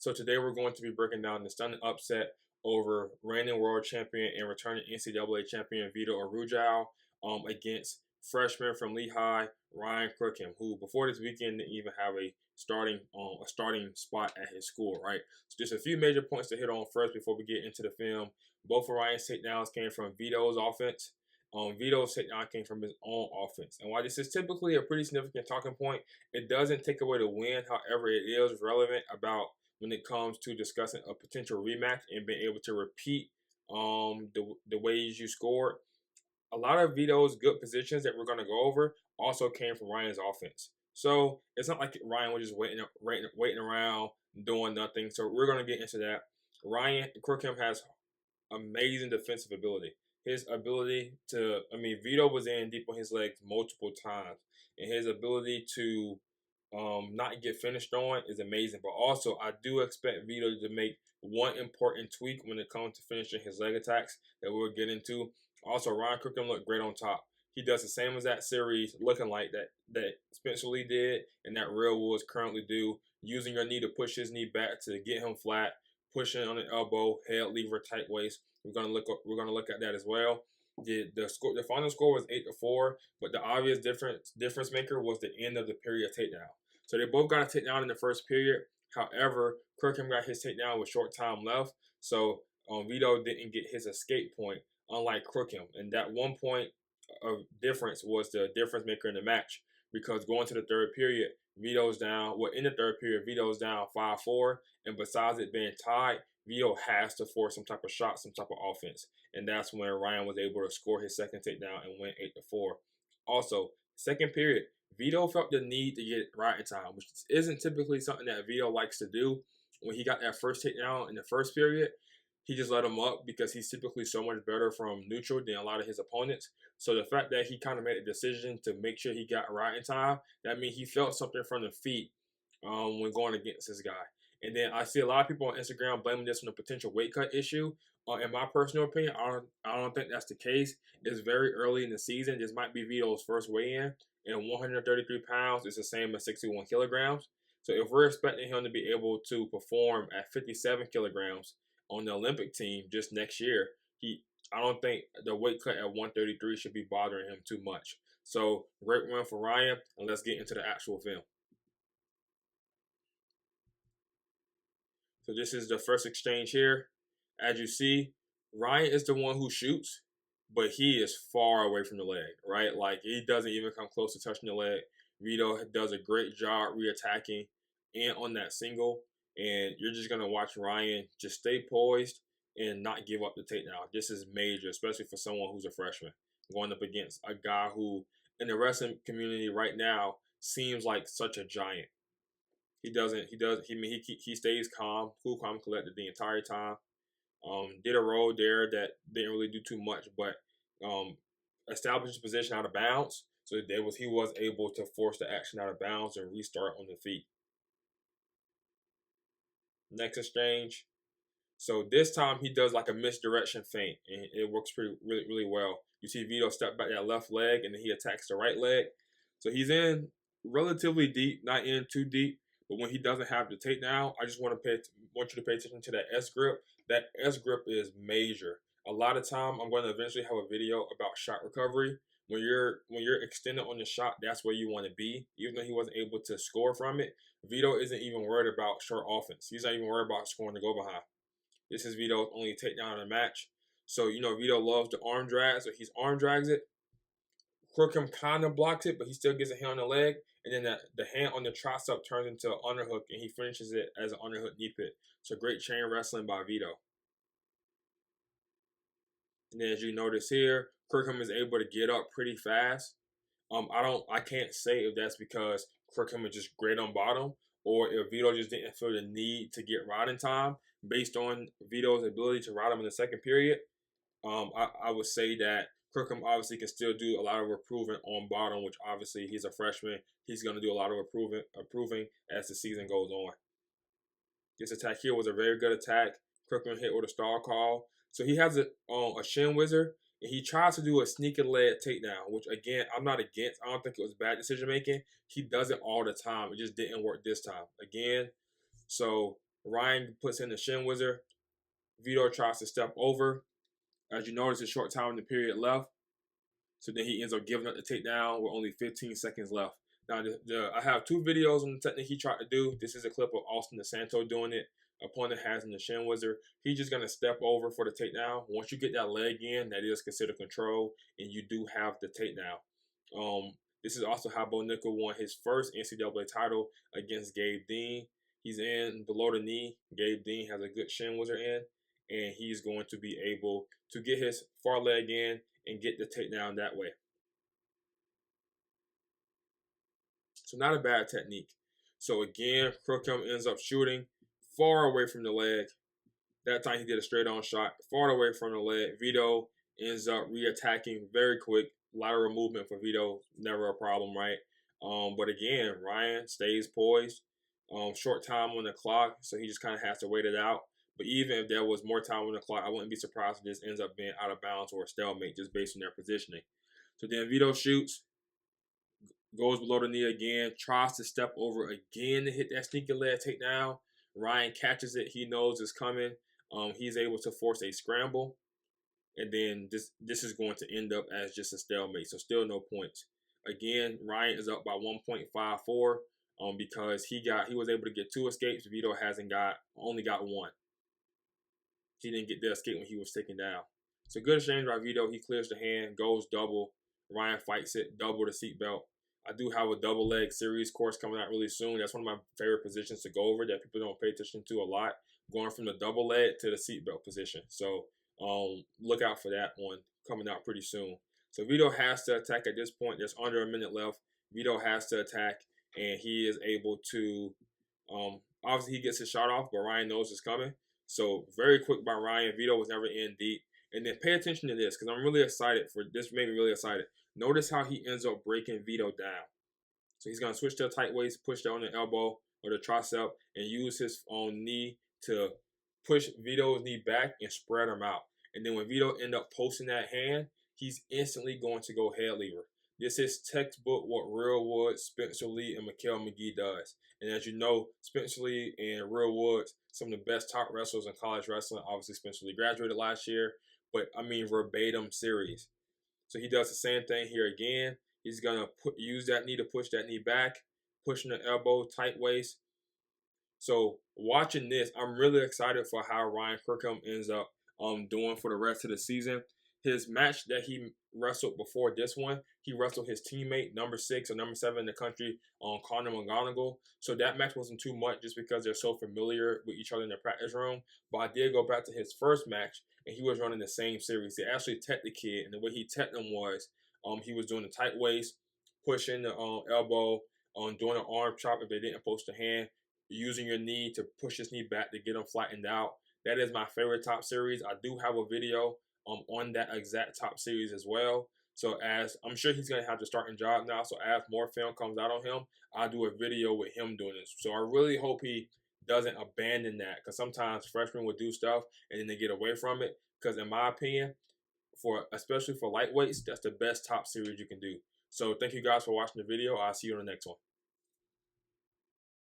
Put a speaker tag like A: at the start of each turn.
A: So today we're going to be breaking down the stunning upset over reigning world champion and returning NCAA champion Vito Arujau against freshman from Lehigh, Ryan Crookham, who before this weekend didn't even have a starting spot at his school, right? So just a few major points to hit on first before we get into the film. Both of Ryan's takedowns came from Vito's offense. Vito's takedown came from his own offense. And while this is typically a pretty significant talking point, it doesn't take away the win. However, it is relevant about when it comes to discussing a potential rematch and being able to repeat the ways you scored. A lot of Vito's good positions that we're going to go over also came from Ryan's offense. So it's not like Ryan was just waiting around doing nothing. So we're going to get into that. Ryan Crookham has amazing defensive ability. His ability to, Vito was in deep on his legs multiple times, and his ability to not get finished on is amazing. But also, I do expect Vito to make one important tweak when it comes to finishing his leg attacks that we'll get into. Also, Ryan Crookham looked great on top. He does the same as that series, looking like that Spencer Lee did and that Real Woods currently do, using your knee to push his knee back to get him flat, pushing on the elbow, head lever, tight waist. We're gonna look at that as well. The final score was 8-4, but the obvious difference maker was the end of the period takedown. So they both got a takedown in the first period. However, Crookham got his takedown with short time left, so Vito didn't get his escape point, unlike Crookham. And that 1 point of difference was the difference maker in the match, because going to the third period, Vito's down. Well, in the third period, Vito's down 5-4, and besides it being tied, Vito has to force some type of shot, some type of offense. And that's when Ryan was able to score his second takedown and win 8-4. Also, second period, Vito felt the need to get right in time, which isn't typically something that Vito likes to do. When he got that first takedown in the first period, he just let him up because he's typically so much better from neutral than a lot of his opponents. So the fact that he kind of made a decision to make sure he got right in time, that means he felt something from the feet when going against this guy. And then I see a lot of people on Instagram blaming this on a potential weight cut issue. In my personal opinion, I don't think that's the case. It's very early in the season. This might be Vito's first weigh-in, and 133 pounds is the same as 61 kilograms. So if we're expecting him to be able to perform at 57 kilograms on the Olympic team just next year, I don't think the weight cut at 133 should be bothering him too much. So great win for Ryan, and let's get into the actual film. So this is the first exchange here. As you see, Ryan is the one who shoots, but he is far away from the leg, right? Like, he doesn't even come close to touching the leg. Vito does a great job reattacking and on that single, and you're just going to watch Ryan just stay poised and not give up the takedown. This is major, especially for someone who's a freshman, going up against a guy who, in the wrestling community right now, seems like such a giant. He stays calm, cool, calm, collected the entire time. Did a roll there that didn't really do too much, but established his position out of bounds. So he was able to force the action out of bounds and restart on the feet. Next exchange. So this time he does like a misdirection feint, and it works really well. You see Vito step back that left leg, and then he attacks the right leg. So he's in relatively deep, not in too deep. But when he doesn't have the takedown, I just want you to pay attention to that S grip. That S grip is major. A lot of time, I'm going to eventually have a video about shot recovery. When you're extended on the shot, that's where you want to be. Even though he wasn't able to score from it, Vito isn't even worried about short offense. He's not even worried about scoring the go behind. This is Vito's only takedown in the match. So, Vito loves the arm drag, so he's arm drags it. Crookham kind of blocks it, but he still gets a hand on the leg. And then the hand on the tricep turns into an underhook, and he finishes it as an underhook knee pit. So great chain wrestling by Vito. And then as you notice here, Crookham is able to get up pretty fast. I can't say if that's because Crookham is just great on bottom, or if Vito just didn't feel the need to get right in time based on Vito's ability to ride him in the second period. I would say that Crookham obviously can still do a lot of improving on bottom, which obviously he's a freshman. He's going to do a lot of improving as the season goes on. This attack here was a very good attack. Crookham hit with a stall call. So he has a shin wizard, and he tries to do a sneaker leg takedown, which, again, I'm not against. I don't think it was bad decision making. He does it all the time. It just didn't work this time. Again, so Ryan puts in the shin wizard. Vito tries to step over. As you notice, a short time in the period left. So then he ends up giving up the takedown with only 15 seconds left. Now, I have 2 videos on the technique he tried to do. This is a clip of Austin DeSanto doing it. Opponent has in the shin wizard. He's just going to step over for the takedown. Once you get that leg in, that is considered control, and you do have the takedown. This is also how Bo Nickel won his first NCAA title against Gabe Dean. He's in below the knee. Gabe Dean has a good shin wizard in, and he's going to be able to get his far leg in and get the takedown that way. So not a bad technique. So again, Crookham ends up shooting far away from the leg. That time he did a straight on shot, far away from the leg. Vito ends up re-attacking very quick. Lateral movement for Vito, never a problem, right? But again, Ryan stays poised. Short time on the clock, so he just kind of has to wait it out. But even if there was more time on the clock, I wouldn't be surprised if this ends up being out of bounds or a stalemate just based on their positioning. So then Vito shoots, goes below the knee again, tries to step over again to hit that sneaky leg takedown. Ryan catches it. He knows it's coming. He's able to force a scramble. And then this is going to end up as just a stalemate. So still no points. Again, Ryan is up by 1.54 because he was able to get 2 escapes. Vito only got 1. He didn't get the escape when he was taken down. So good exchange by Vito. He clears the hand, goes double. Ryan fights it, double the seatbelt. I do have a double leg series course coming out really soon. That's one of my favorite positions to go over that people don't pay attention to a lot. Going from the double leg to the seatbelt position. So look out for that one coming out pretty soon. So Vito has to attack at this point. There's under a minute left. Vito has to attack, and he is able to. Obviously, he gets his shot off, but Ryan knows it's coming. So very quick by Ryan. Vito was never in deep. And then pay attention to this because I'm really excited for this. Made me really excited. Notice how he ends up breaking Vito down. So he's going to switch to a tight waist, push down the elbow or the tricep, and use his own knee to push Vito's knee back and spread him out. And then when Vito ends up posting that hand, he's instantly going to go head lever. This is textbook what Real Woods, Spencer Lee, and Mikael McGee does. And as you know, Spencer Lee and Real Woods, some of the best top wrestlers in college wrestling. Obviously, Spencer Lee graduated last year, but I mean verbatim series. So he does the same thing here again. He's going to use that knee to push that knee back, pushing the elbow, tight waist. So watching this, I'm really excited for how Ryan Crookham ends up doing for the rest of the season. His match that he wrestled before this one, he wrestled his teammate, number 6 or number 7 in the country, Connor McGonigal. So that match wasn't too much just because they're so familiar with each other in the practice room. But I did go back to his first match, and he was running the same series. He actually teched the kid, and the way he teched him was he was doing the tight waist, pushing the elbow, doing an arm chop if they didn't post the hand, using your knee to push his knee back to get him flattened out. That is my favorite top series. I do have a video on that exact top series as well. So as I'm sure he's going to have the starting job now. So as more film comes out on him, I'll do a video with him doing this. So I really hope he doesn't abandon that because sometimes freshmen will do stuff and then they get away from it. Because in my opinion, especially for lightweights, that's the best top series you can do. So thank you guys for watching the video. I'll see you on the next one.